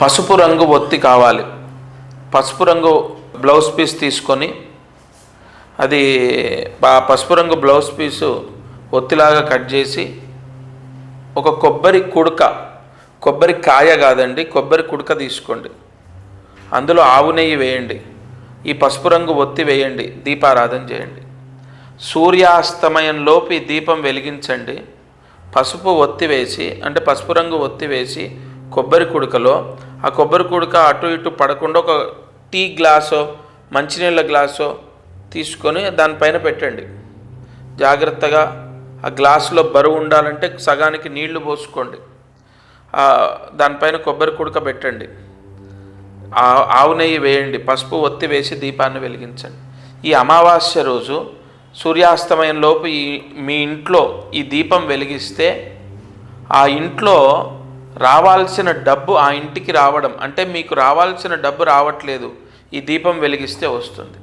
పసుపు రంగు ఒత్తి కావాలి. పసుపు రంగు బ్లౌజ్ పీస్ తీసుకొని అది పసుపు రంగు బ్లౌజ్ పీసు ఒత్తిలాగా కట్ చేసి ఒక కొబ్బరి కుడక, కొబ్బరి కాయ కాదండి, కొబ్బరి కుడక తీసుకోండి. అందులో ఆవు నెయ్యి వేయండి. ఈ పసుపు రంగు ఒత్తి వేయండి. దీపారాధన చేయండి. సూర్యాస్తమయంలోపు ఈ దీపం వెలిగించండి. పసుపు ఒత్తి వేసి, అంటే పసుపు రంగు ఒత్తి వేసి కొబ్బరి కుడకలో, ఆ కొబ్బరి కుడక అటు ఇటు పడకుండా ఒక టీ గ్లాసో మంచినీళ్ళ గ్లాసో తీసుకొని దానిపైన పెట్టండి. జాగ్రత్తగా ఆ గ్లాసులో బరువు ఉండాలంటే సగానికి నీళ్లు పోసుకోండి. దానిపైన కొబ్బరి కుడక పెట్టండి. ఆవు నెయ్యి వేయండి. పసుపు ఒత్తి వేసి దీపాన్ని వెలిగించండి. ఈ అమావాస్య రోజు సూర్యాస్తమయంలోపు మీ ఇంట్లో ఈ దీపం వెలిగిస్తే ఆ ఇంట్లో రావాల్సిన డబ్బు ఆ ఇంటికి రావడం, అంటే మీకు రావాల్సిన డబ్బు రావట్లేదు, ఈ దీపం వెలిగిస్తే వస్తుంది.